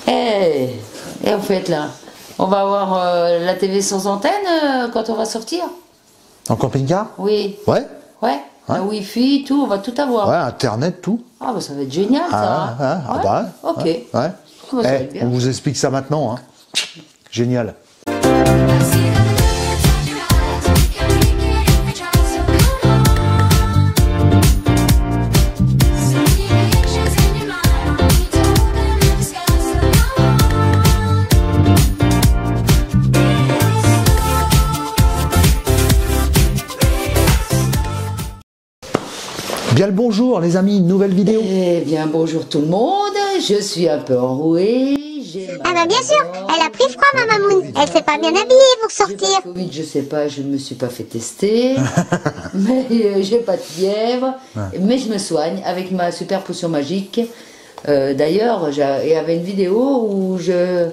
Et en fait là, on va avoir la TV sans antenne quand on va sortir. En camping-car? Oui. Ouais. Ouais. La Wi-Fi, tout, on va tout avoir. Ouais, Internet, tout. Ah bah ça va être génial ça. Ah bah. Ok. Ouais. Ah, bah, ça va être bien. On vous explique ça maintenant. Hein. Génial. Bien le bonjour les amis, une nouvelle vidéo. Eh bien bonjour tout le monde, je suis un peu enrouée. Ah bah bien sûr, elle a pris froid ma mamoune, elle s'est pas bien habillée pour sortir. Covid, je sais pas, je ne me suis pas fait tester, mais j'ai pas de fièvre, mais je me soigne avec ma super potion magique. D'ailleurs, il y avait une vidéo où je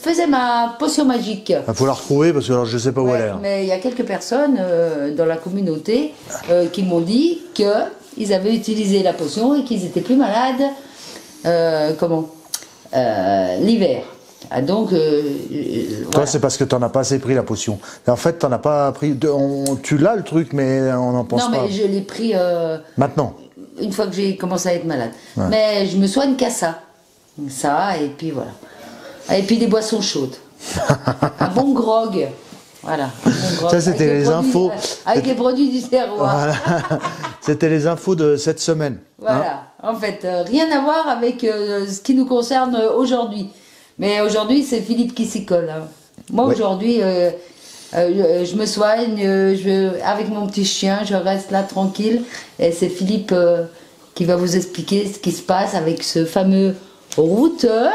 faisais ma potion magique. Il faut la retrouver parce que alors, je sais pas où elle est. Mais il y a quelques personnes dans la communauté qui m'ont dit qu'ils avaient utilisé la potion et qu'ils étaient plus malades l'hiver. Ah, donc, Toi, voilà. c'est parce que tu n'en as pas assez pris la potion. Et en fait, tu n'en as pas pris. Tu l'as le truc, mais on n'en pense pas. Non, mais je l'ai pris maintenant. une fois que j'ai commencé à être malade. Mais je me soigne qu'à ça. Ça, et puis voilà. Et puis des boissons chaudes. Un bon grog. Voilà. Un bon grog. Ça, c'était les infos. Avec les produits du terroir. Voilà. C'était les infos de cette semaine. Voilà. En fait, rien à voir avec ce qui nous concerne aujourd'hui. Mais aujourd'hui, c'est Philippe qui s'y colle. Hein. Moi, aujourd'hui, je me soigne avec mon petit chien, je reste là tranquille. Et c'est Philippe qui va vous expliquer ce qui se passe avec ce fameux routeur.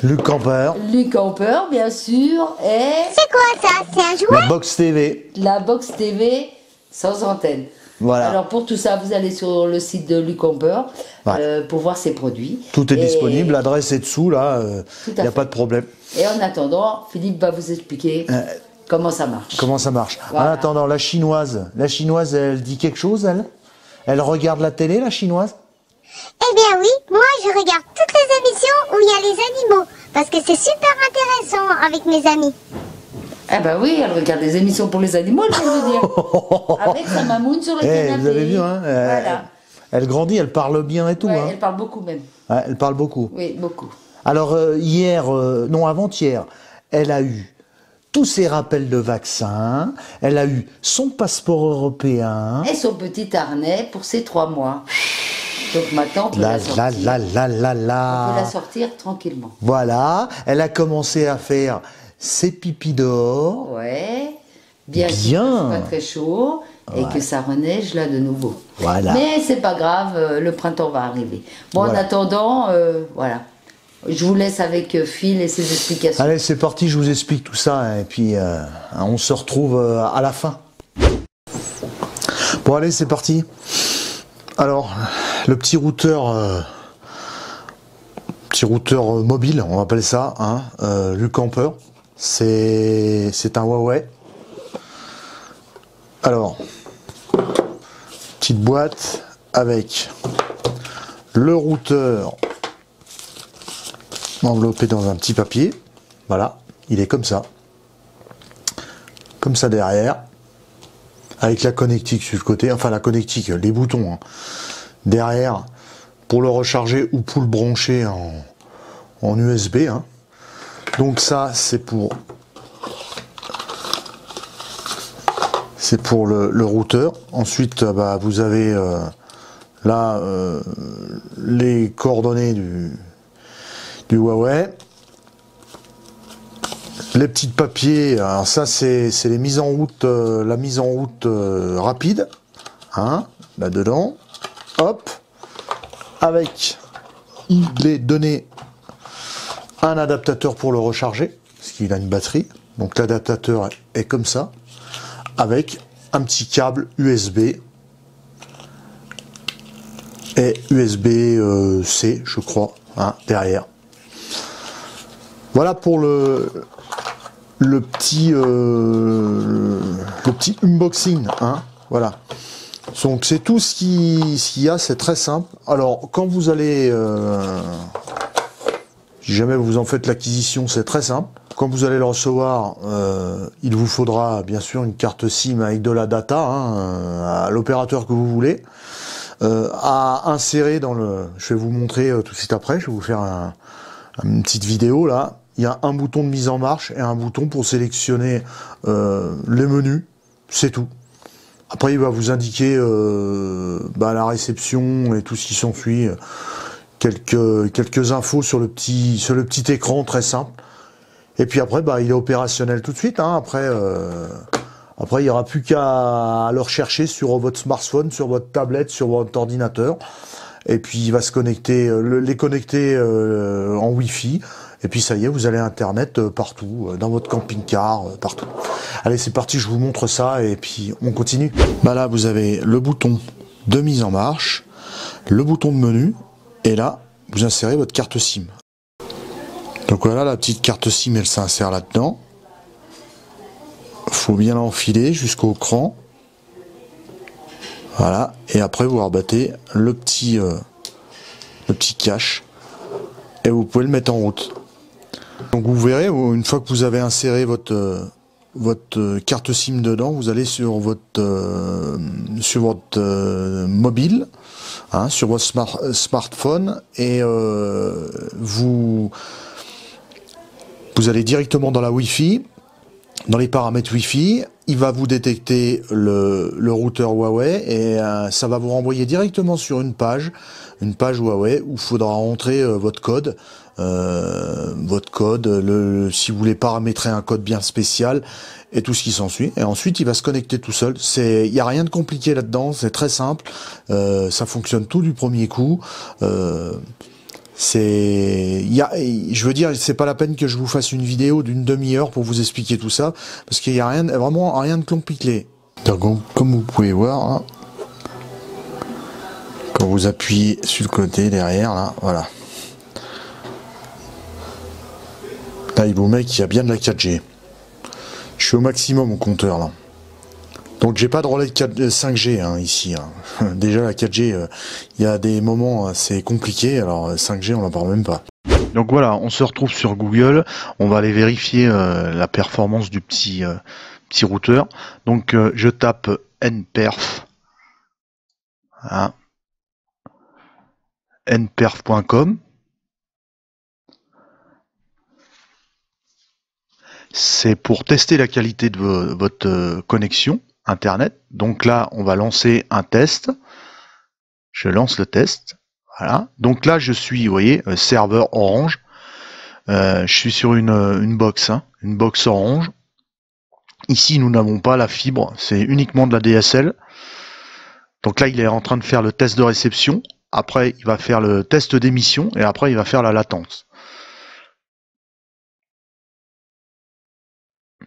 Luc Camper. Luc Camper, bien sûr. Et C'est quoi ça? C'est un jouet? La box TV. la box TV sans antenne. Voilà. Alors pour tout ça, vous allez sur le site de Luc Camper pour voir ses produits. Tout est disponible, l'adresse est dessous, là, il n'y a pas de problème. Et en attendant, Philippe va vous expliquer comment ça marche. Comment ça marche. Voilà. En attendant, la chinoise, elle dit quelque chose, elle? Elle regarde la télé, la chinoise? Eh bien oui, moi je regarde toutes les émissions où il y a les animaux, parce que c'est super intéressant avec mes amis. Eh ben oui, elle regarde des émissions pour les animaux, je veux dire. Avec sa mamoune sur le canapé. Vous avez vu, hein? Voilà. Elle grandit, elle parle bien et tout. Ouais, hein. elle parle beaucoup même. Ouais, elle parle beaucoup. Oui, beaucoup. Alors, avant-hier, elle a eu tous ses rappels de vaccins, elle a eu son passeport européen. Et son petit harnais pour ses 3 mois. Donc maintenant, on peut la sortir. On peut la sortir tranquillement. Voilà, elle a commencé à faire ses pipis dehors. Ouais. Bien. C'est pas très chaud et que ça reneige là de nouveau. Voilà. Mais c'est pas grave, le printemps va arriver. Bon, en attendant, voilà. Je vous laisse avec Phil et ses explications. Allez, c'est parti, je vous explique tout ça hein, et puis on se retrouve à la fin. Bon, allez, c'est parti. Alors, le petit routeur mobile, on va appeler ça, hein, Luc Camper, c'est un Huawei. Alors, petite boîte avec le routeur enveloppé dans un petit papier. Voilà, il est comme ça derrière, avec la connectique sur le côté, enfin la connectique, les boutons hein, derrière pour le recharger ou pour le brancher en USB. Hein. Donc ça, c'est pour le routeur. Ensuite, vous avez là les coordonnées du Huawei. Les petits papiers, alors ça c'est les mises en route, la mise en route rapide, hein, là-dedans, hop, avec il est donné un adaptateur pour le recharger, parce qu'il a une batterie, donc l'adaptateur est comme ça, avec un petit câble USB et USB-C, je crois, hein, derrière. Voilà pour le petit unboxing, hein, voilà. Donc c'est tout ce qu'il y a, c'est très simple. Alors quand vous allez Si jamais vous en faites l'acquisition, c'est très simple. Quand vous allez le recevoir, il vous faudra bien sûr une carte SIM avec de la data, à l'opérateur que vous voulez, à insérer dans le... Je vais vous montrer tout de suite après, je vais vous faire une petite vidéo là. Il y a un bouton de mise en marche et un bouton pour sélectionner les menus, c'est tout. Après, il va vous indiquer la réception et tout ce qui s'ensuit, quelques infos sur le petit écran très simple. Et puis après, il est opérationnel tout de suite. Après, il n'y aura plus qu'à le rechercher sur votre smartphone, sur votre tablette, sur votre ordinateur. Et puis il va se connecter, les connecter en Wi-Fi. Et puis ça y est, vous allez à Internet partout, dans votre camping-car, partout. Allez, c'est parti, je vous montre ça et puis on continue. Là, vous avez le bouton de mise en marche, le bouton de menu, et là, vous insérez votre carte SIM. Donc voilà, la petite carte SIM, elle s'insère là-dedans. Faut bien l'enfiler jusqu'au cran. Voilà, et après vous rabattez le petit cache et vous pouvez le mettre en route. Donc vous verrez, une fois que vous avez inséré votre carte SIM dedans, vous allez sur votre mobile, sur votre smartphone, et vous allez directement dans la Wi-Fi. Dans les paramètres Wi-Fi, il va vous détecter le routeur Huawei et ça va vous renvoyer directement sur une page Huawei où il faudra entrer votre code, si vous voulez paramétrer un code bien spécial et tout ce qui s'ensuit. Et ensuite, il va se connecter tout seul. Il n'y a rien de compliqué là-dedans, c'est très simple. Ça fonctionne tout du premier coup. Je veux dire, c'est pas la peine que je vous fasse une vidéo d'une demi-heure pour vous expliquer tout ça, parce qu'il y a vraiment rien de compliqué. Donc, comme vous pouvez voir, quand vous appuyez sur le côté derrière, là, voilà. Là, il vous met qu'il y a bien de la 4G. Je suis au maximum au compteur là. Donc j'ai pas de relais de 5G ici. Déjà la 4G, il y a des moments c'est compliqué, alors 5G on n'en parle même pas. Donc voilà, on se retrouve sur Google, on va aller vérifier la performance du petit routeur. Donc je tape nperf, nperf.com. C'est pour tester la qualité de votre connexion Internet. Donc là, on va lancer un test. Je lance le test. Voilà. Donc là, je suis, vous voyez, serveur Orange. Je suis sur une box, une box Orange. Ici, nous n'avons pas la fibre, c'est uniquement de la DSL. Donc là, il est en train de faire le test de réception. Après, il va faire le test d'émission et après, il va faire la latence.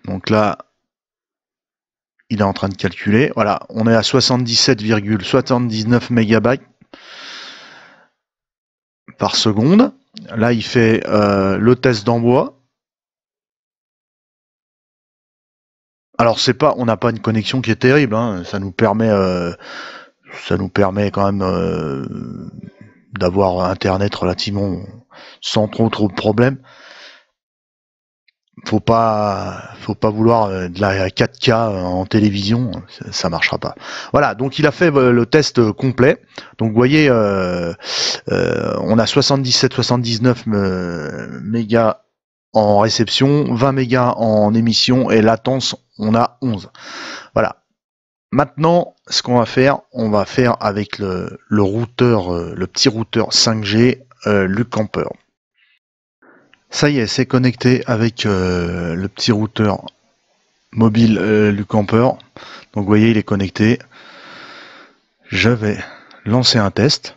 Donc là, il est en train de calculer. Voilà, on est à 77,79 mégabytes par seconde. Là, il fait le test d'envoi. Alors, on n'a pas une connexion qui est terrible. Ça nous permet quand même d'avoir Internet relativement sans trop de problèmes. Faut pas vouloir de la 4K en télévision, ça marchera pas. Voilà, donc il a fait le test complet. Donc vous voyez, on a 77-79 mégas en réception, 20 mégas en émission et latence, on a 11. Voilà. Maintenant, ce qu'on va faire, on va faire avec le routeur, le petit routeur 5G Lucamper. Ça y est, c'est connecté avec le petit routeur mobile Lucamper. Donc vous voyez, il est connecté. Je vais lancer un test.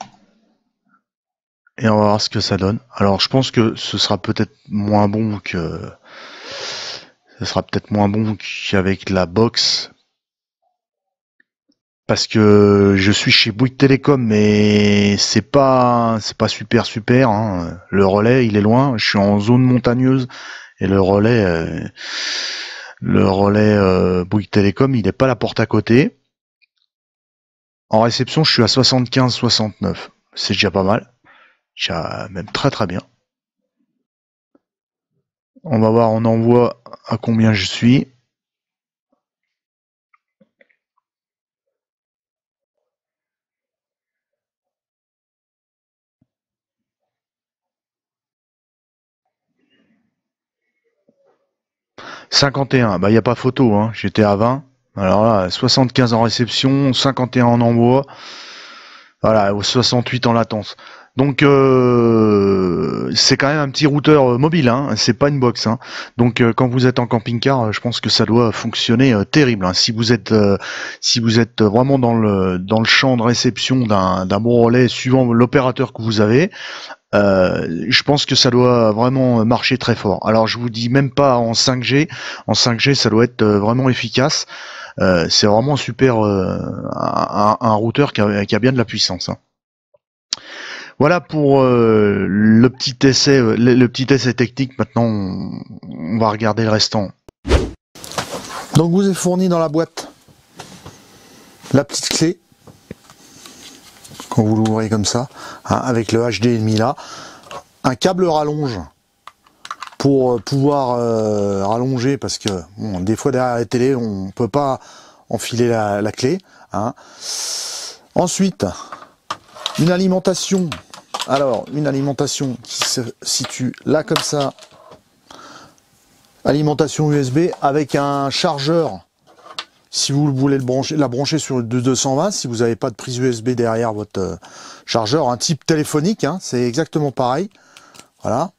Et on va voir ce que ça donne. Alors je pense que ce sera peut-être moins bon qu'avec la box. Parce que je suis chez Bouygues Télécom, mais c'est pas super. Le relais, il est loin. Je suis en zone montagneuse et le relais Bouygues Télécom, il n'est pas à la porte à côté. En réception, je suis à 75-69. C'est déjà pas mal. Déjà même très bien. On va voir, on envoie à combien je suis. « 51 », bah il n'y a pas photo, hein. J'étais à 20. Alors là, 75 en réception, 51 en envoi. Voilà, 68 en latence. Donc c'est quand même un petit routeur mobile, hein. C'est pas une box, hein. Donc quand vous êtes en camping-car, je pense que ça doit fonctionner terrible, hein. Si vous êtes vraiment dans le champ de réception d'un bon relais, suivant l'opérateur que vous avez, je pense que ça doit vraiment marcher très fort. Alors je vous dis même pas en 5G. En 5G, ça doit être vraiment efficace. C'est vraiment super, un routeur qui a bien de la puissance, hein. Voilà pour le petit essai, le petit essai technique. Maintenant, on va regarder le restant. Donc, vous est fourni dans la boîte la petite clé. Quand vous l'ouvrez comme ça, hein, avec le HDMI là, un câble rallonge pour pouvoir rallonger, parce que bon, des fois derrière la télé, on peut pas enfiler la clé, hein. Ensuite, une alimentation. Alors, une alimentation qui se situe là comme ça. Alimentation USB avec un chargeur. Si vous voulez la brancher sur le 220, si vous n'avez pas de prise USB derrière votre chargeur, un type téléphonique, hein, c'est exactement pareil. Voilà,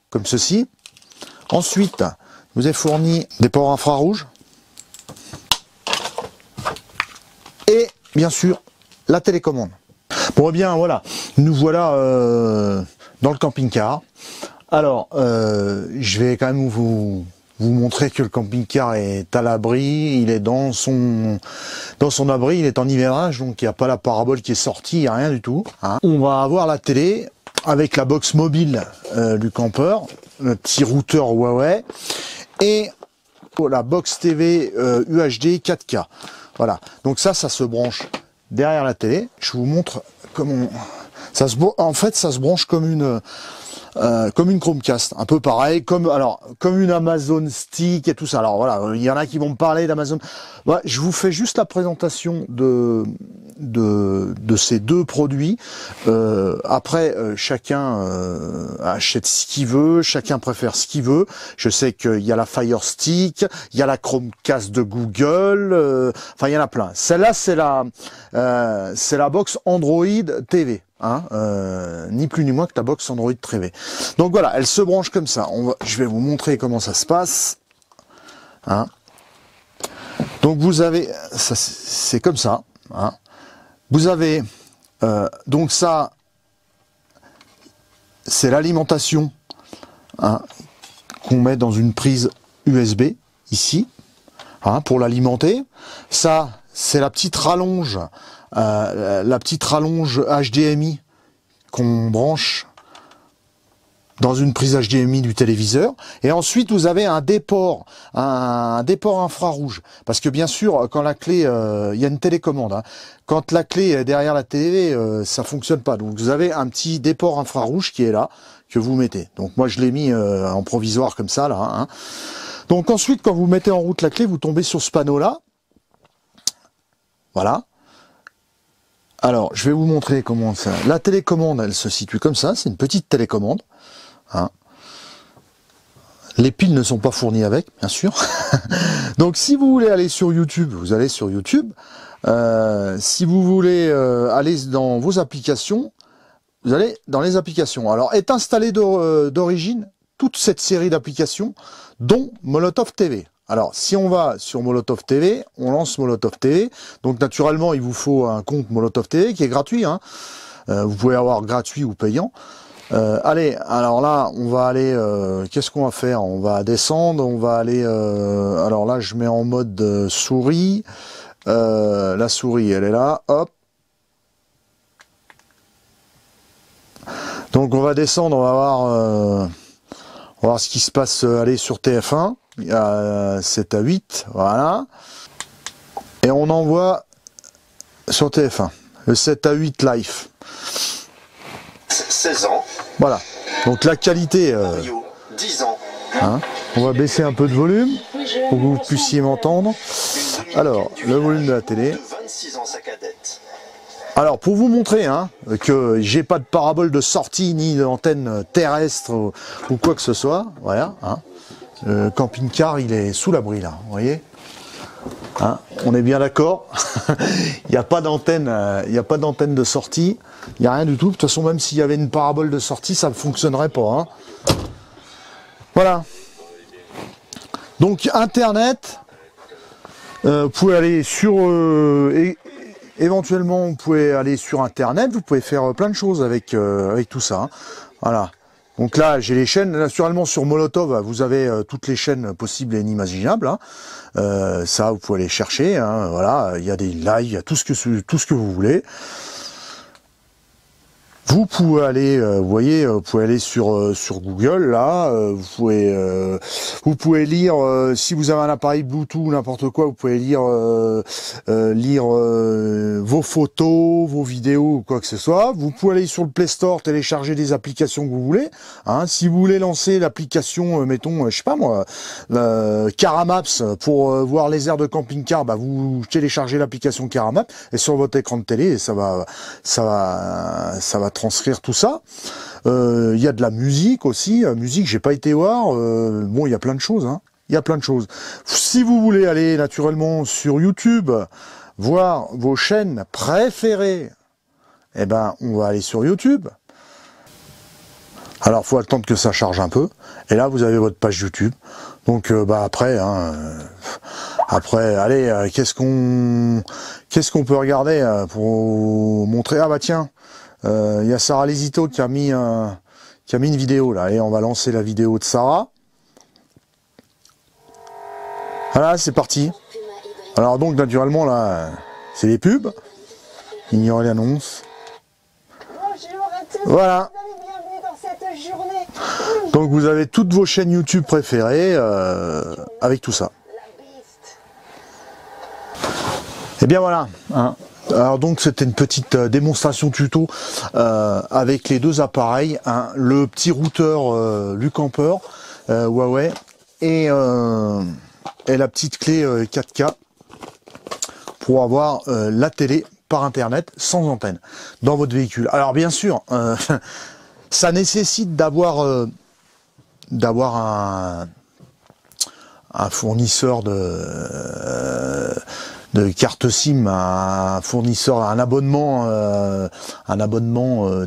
comme ceci. Ensuite, vous avez fourni des ports infrarouges. Et bien sûr, la télécommande. Bon, eh bien, voilà, nous voilà dans le camping-car. Alors, je vais quand même vous montrer que le camping-car est à l'abri, il est dans son abri, il est en hivernage, donc il n'y a pas la parabole qui est sortie, il n'y a rien du tout, hein. On va avoir la télé avec la box mobile du campeur, le petit routeur Huawei, et la box TV UHD 4K. Voilà, donc ça se branche derrière la télé. Je vous montre comment en fait ça se branche comme une Chromecast, un peu pareil, comme une Amazon Stick et tout ça. Alors voilà, il y en a qui vont me parler d'Amazon. Voilà, je vous fais juste la présentation de ces deux produits. Après, chacun achète ce qu'il veut, chacun préfère ce qu'il veut. Je sais qu'il y a la Fire Stick, il y a la Chromecast de Google, enfin il y en a plein. Celle-là, c'est la box Android TV. Hein, ni plus ni moins que la box Android TV. Donc voilà, elle se branche comme ça. Je vais vous montrer comment ça se passe. Hein. Donc vous avez, c'est comme ça. Hein. Vous avez donc ça, c'est l'alimentation, hein, qu'on met dans une prise USB ici, hein, pour l'alimenter. Ça, c'est la petite rallonge. La petite rallonge HDMI qu'on branche dans une prise HDMI du téléviseur. Et ensuite, vous avez un déport infrarouge. Parce que bien sûr, quand la clé, il y a une télécommande, hein. Quand la clé est derrière la télé, ça fonctionne pas. Donc vous avez un petit déport infrarouge qui est là, que vous mettez. Donc moi, je l'ai mis en provisoire comme ça, là, hein. Donc ensuite, quand vous mettez en route la clé, vous tombez sur ce panneau-là. Voilà. Alors, je vais vous montrer comment ça... La télécommande, elle se situe comme ça, c'est une petite télécommande. Hein. Les piles ne sont pas fournies avec, bien sûr. Donc, si vous voulez aller sur YouTube, vous allez sur YouTube. Si vous voulez aller dans vos applications, vous allez dans les applications. Alors, est installée d'origine toute cette série d'applications, dont Molotov TV. Alors, si on va sur Molotov TV, on lance Molotov TV. Donc, naturellement, il vous faut un compte Molotov TV qui est gratuit, hein. Vous pouvez avoir gratuit ou payant. Allez, alors là, on va aller... qu'est-ce qu'on va faire? On va descendre, on va aller... alors là, je mets en mode souris. La souris, elle est là. Hop. Donc, on va descendre, on va voir ce qui se passe. Aller sur TF1. Il y a 7 à 8, voilà. Et on envoie sur TF1, le 7 à 8 live. 16 ans. Voilà. Donc la qualité... Mario, 10 ans. Hein. On va baisser un peu de volume pour que vous puissiez m'entendre. Alors, le volume de la télé. Alors, pour vous montrer hein, que j'ai pas de parabole de sortie ni d'antenne terrestre ou quoi que ce soit, voilà. Hein. Le camping-car, il est sous l'abri là, vous voyez. Hein, on est bien d'accord. Il n'y a pas d'antenne, de sortie. Il n'y a rien du tout. De toute façon, même s'il y avait une parabole de sortie, ça ne fonctionnerait pas. Hein. Voilà. Donc Internet, vous pouvez aller sur, éventuellement, vous pouvez aller sur Internet. Vous pouvez faire plein de choses avec tout ça. Hein. Voilà. Donc là, j'ai les chaînes. Naturellement, sur Molotov, vous avez toutes les chaînes possibles et inimaginables. Hein. Ça, vous pouvez aller chercher. Hein. Voilà, il y a des lives, il y a tout ce que vous voulez. Vous pouvez aller, vous voyez, vous pouvez aller sur Google là. Vous pouvez lire si vous avez un appareil Bluetooth ou n'importe quoi. Vous pouvez lire vos photos, vos vidéos ou quoi que ce soit. Vous pouvez aller sur le Play Store, télécharger des applications que vous voulez. Hein. Si vous voulez lancer l'application, mettons, je sais pas moi, Caramaps pour voir les aires de camping-car, bah vous téléchargez l'application Caramaps et sur votre écran de télé, et ça va transcrire tout ça. Il y a de la musique aussi. Musique, j'ai pas été voir. Bon, il y a plein de choses. Hein. Il y a plein de choses. Si vous voulez aller naturellement sur YouTube, voir vos chaînes préférées, eh ben, on va aller sur YouTube. Alors, faut attendre que ça charge un peu. Et là, vous avez votre page YouTube. Donc, bah après, hein, allez, qu'est-ce qu'on peut regarder pour montrer? Ah bah tiens. Il y a Sarah Lesito qui a mis une vidéo là, et on va lancer la vidéo de Sarah. Voilà, c'est parti. Alors donc naturellement là, c'est les pubs. Ignorez l'annonce. Voilà. Donc vous avez toutes vos chaînes YouTube préférées avec tout ça. Et bien voilà. Hein. Alors donc c'était une petite démonstration tuto avec les deux appareils, hein, le petit routeur Lucamper Huawei et la petite clé 4K pour avoir la télé par internet sans antenne dans votre véhicule. Alors bien sûr, ça nécessite d'avoir un fournisseur de carte SIM, un fournisseur, un abonnement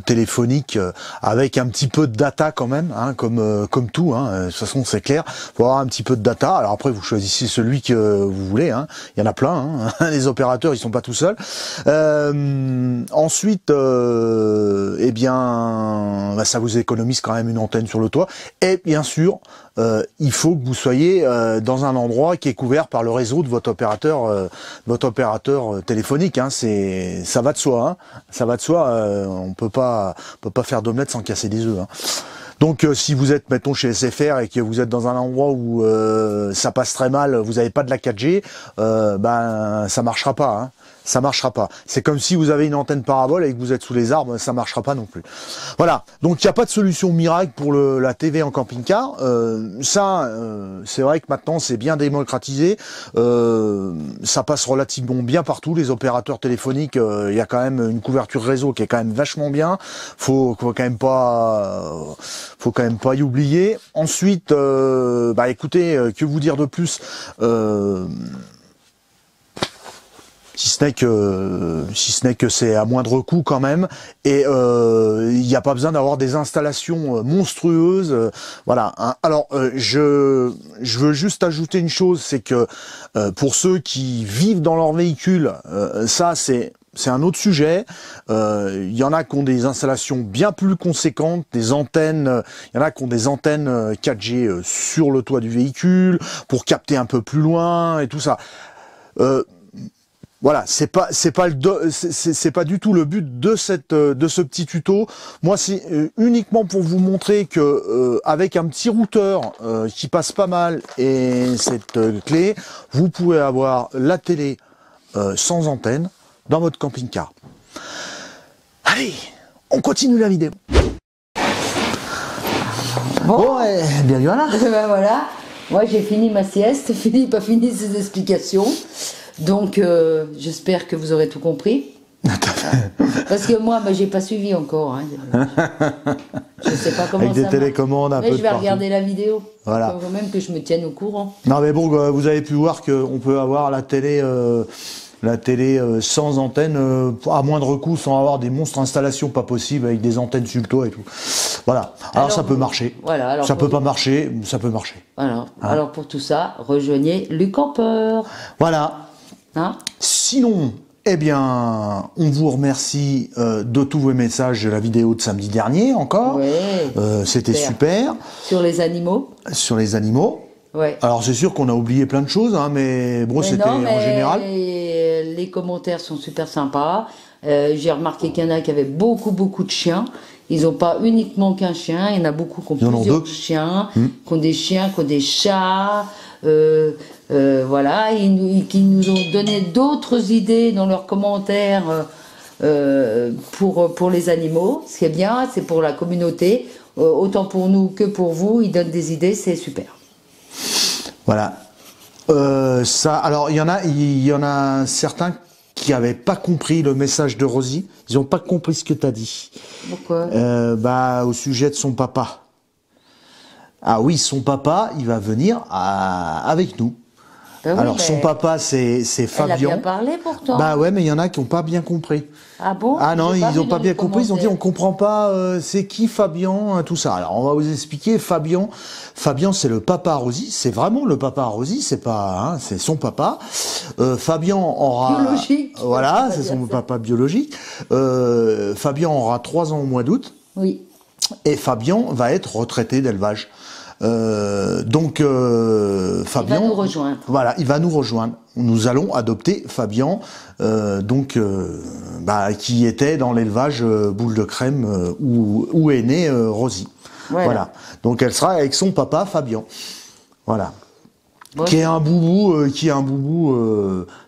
téléphonique avec un petit peu de data quand même, hein, comme tout. Hein, de toute façon, c'est clair. Faut avoir un petit peu de data. Alors après, vous choisissez celui que vous voulez. Hein. Il y en a plein. Hein. Les opérateurs, ils sont pas tout seuls. Ensuite, eh bien, bah, ça vous économise quand même une antenne sur le toit. Et bien sûr, il faut que vous soyez dans un endroit qui est couvert par le réseau de votre opérateur téléphonique. Hein. Ça va de soi. Hein. Ça va de soi. On peut pas faire d'omelette sans casser des œufs. Hein. Donc si vous êtes, mettons, chez SFR et que vous êtes dans un endroit où ça passe très mal, vous n'avez pas de la 4G, ben ça marchera pas. Hein. Ça marchera pas. C'est comme si vous avez une antenne parabole et que vous êtes sous les arbres, ça marchera pas non plus. Voilà. Donc il n'y a pas de solution miracle pour la TV en camping-car. C'est vrai que maintenant c'est bien démocratisé. Ça passe relativement bien partout. Les opérateurs téléphoniques, il y a quand même une couverture réseau qui est quand même vachement bien. Faut quand même pas y oublier. Ensuite, bah écoutez, que vous dire de plus? Si ce n'est que c'est à moindre coût quand même, et il n'y a pas besoin d'avoir des installations monstrueuses, voilà. Hein. Alors je veux juste ajouter une chose, c'est que pour ceux qui vivent dans leur véhicule, ça c'est un autre sujet. Il y en a qui ont des installations bien plus conséquentes, des antennes. Il y en a qui ont des antennes 4G sur le toit du véhicule pour capter un peu plus loin et tout ça. Voilà, c'est pas du tout le but de ce petit tuto. Moi, c'est uniquement pour vous montrer que avec un petit routeur qui passe pas mal et cette clé, vous pouvez avoir la télé sans antenne dans votre camping-car. Allez, on continue la vidéo. Bon, bien voilà. Ben voilà, moi j'ai fini ma sieste, Philippe a fini ses explications, donc j'espère que vous aurez tout compris. Parce que moi, j'ai pas suivi encore. Hein. Je sais pas comment avec ça des télécommandes un mais peu je vais partout. regarder la vidéo. Voilà. Il faut quand même que je me tienne au courant. Non mais bon, vous avez pu voir qu'on peut avoir la télé sans antenne, à moindre coût, sans avoir des monstres installations pas possibles, avec des antennes sur le toit et tout. Voilà. Alors ça peut marcher. Voilà, alors ça peut pas marcher, ça peut marcher. Alors, alors pour tout ça, rejoignez Luc Campeur. Voilà. Hein? Sinon, eh bien, on vous remercie de tous vos messages de la vidéo de samedi dernier encore. Ouais, c'était super. Sur les animaux. Sur les animaux. Ouais. Alors c'est sûr qu'on a oublié plein de choses, hein, mais bon, c'était en général. Les commentaires sont super sympas. J'ai remarqué qu'il y en a qui avaient beaucoup de chiens. Ils n'ont pas uniquement qu'un chien, il y en a beaucoup qui ont plusieurs chiens, qui ont des chiens, qui ont des chats. Voilà, qui nous ont donné d'autres idées dans leurs commentaires pour les animaux. Ce qui est bien, c'est pour la communauté, autant pour nous que pour vous. Ils donnent des idées, c'est super. Voilà. Alors il y en a certains qui n'avaient pas compris le message de Rosie. Ils n'ont pas compris ce que tu as dit. Pourquoi au sujet de son papa. Ah oui, son papa, il va venir avec nous. Ben oui, alors son papa, c'est Fabien. Elle a bien parlé pourtant. Bah ouais, mais il y en a qui n'ont pas bien compris. Ah bon? Ah non, ils n'ont pas bien compris. Ils ont dit on comprend pas. C'est qui Fabien, tout ça. Alors on va vous expliquer. Fabien, c'est le papa à Rosie. C'est vraiment le papa à Rosie. C'est pas, c'est son papa. Fabien aura. Biologique. Voilà, c'est son papa biologique. Fabien aura 3 ans au mois d'août. Oui. Et Fabien va être retraité d'élevage. Donc Fabien, il va nous rejoindre. Voilà, il va nous rejoindre. Nous allons adopter Fabien, qui était dans l'élevage boule de crème où est née Rosie. Voilà. Donc elle sera avec son papa Fabien. Voilà. Bon, qui est un boubou,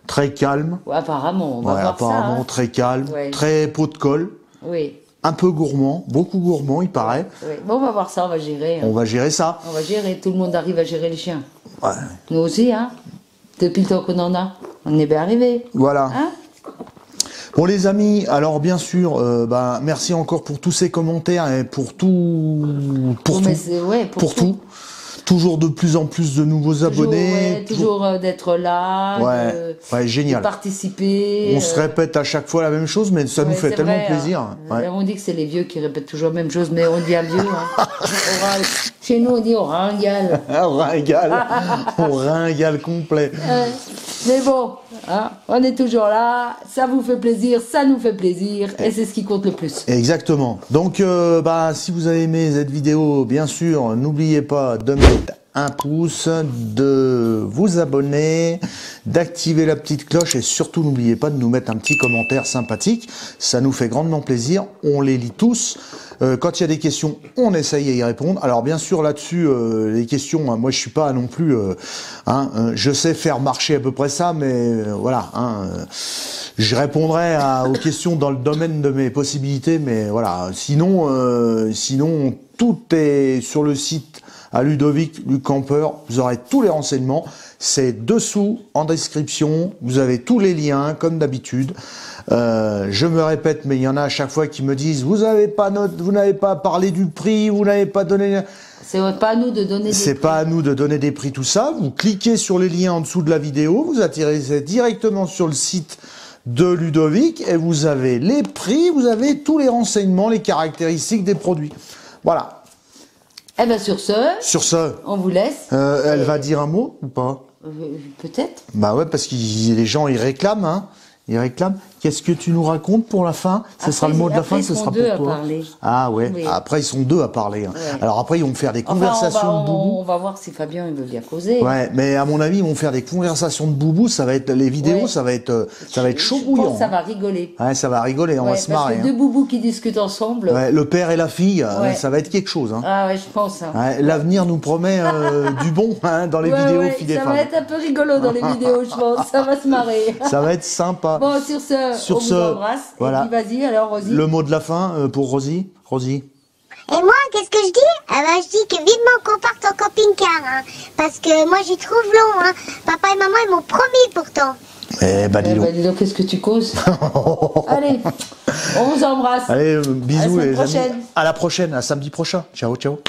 très calme. Ouais, apparemment, on va voir apparemment ça, hein. Très calme, très pot de colle. Oui. Un peu gourmand, beaucoup gourmand, il paraît. Oui. Bon, on va voir ça, on va gérer. Hein. On va gérer ça. On va gérer, tout le monde arrive à gérer les chiens. Ouais. Nous aussi, hein. Depuis le temps qu'on en a, on est bien arrivé. Voilà. Hein. Bon les amis, alors bien sûr, merci encore pour tous ces commentaires et pour tout. Pour tout. Toujours de plus en plus de nouveaux abonnés. Toujours d'être là, génial. de participer. On se répète à chaque fois la même chose, mais ça nous fait tellement plaisir. On dit que c'est les vieux qui répètent toujours la même chose, mais on dit à vieux. Hein. Chez nous, on dit on ringale. On ringale complet. Mais bon, hein, on est toujours là, ça vous fait plaisir, ça nous fait plaisir, et c'est ce qui compte le plus. Exactement. Donc, si vous avez aimé cette vidéo, bien sûr, n'oubliez pas de mettre un pouce, de vous abonner, d'activer la petite cloche, et surtout n'oubliez pas de nous mettre un petit commentaire sympathique. Ça nous fait grandement plaisir. On les lit tous. Quand il y a des questions, on essaye à y répondre. Alors bien sûr là-dessus, les questions, moi je suis pas non plus, je sais faire marcher à peu près ça, mais voilà, je répondrai aux questions dans le domaine de mes possibilités, mais voilà. Sinon, tout est sur le site à Ludovic Campeur. Vous aurez tous les renseignements. C'est dessous en description. Vous avez tous les liens comme d'habitude. Je me répète, mais il y en a à chaque fois qui me disent vous n'avez pas parlé du prix, vous n'avez pas donné. C'est pas à nous de donner des prix. C'est pas à nous de donner des prix, tout ça. Vous cliquez sur les liens en dessous de la vidéo, vous atterrissez directement sur le site de Ludovic et vous avez les prix, vous avez tous les renseignements, les caractéristiques des produits. Voilà. Eh bien sur ce, on vous laisse. Elle va dire un mot ou pas? Peut-être. Bah ouais, parce que les gens ils réclament, hein. Ils réclament. Qu'est-ce que tu nous racontes pour la fin? Ce sera le mot de la fin, ce sera pour toi. Ah ouais. Oui. Après ils sont deux à parler. Hein. Ouais. Alors après ils vont faire des conversations de boubou. On va voir si Fabien il veut bien causer. Ouais, mais à mon avis ils vont faire des conversations de boubou. Ça va être les vidéos, ça va être chaud bouillant. Je pense que ça va rigoler. Ouais, ça va rigoler. On va se marrer. Parce que deux boubous qui discutent ensemble. Ouais, le père et la fille, ça va être quelque chose. Hein. Ah ouais, je pense. Hein. Ouais, l'avenir nous promet du bon dans les vidéos filles des femmes. Ça va être un peu rigolo dans les vidéos, je pense. Ça va se marrer. Ça va être sympa. Bon, sur ce, on vous embrasse. Voilà. Et puis vas-y, alors Rosie. Le mot de la fin pour Rosie. Rosie. Et moi, qu'est-ce que je dis? Ah ben, je dis que vivement qu'on parte en camping-car, hein, parce que moi j'y trouve long, hein. Papa et maman, ils m'ont promis pourtant. Eh ben, dis donc. Dis donc, qu'est-ce que tu causes? Allez, on vous embrasse. Allez, bisous À la semaine les amis. prochaine. À la prochaine, à samedi prochain. Ciao, ciao.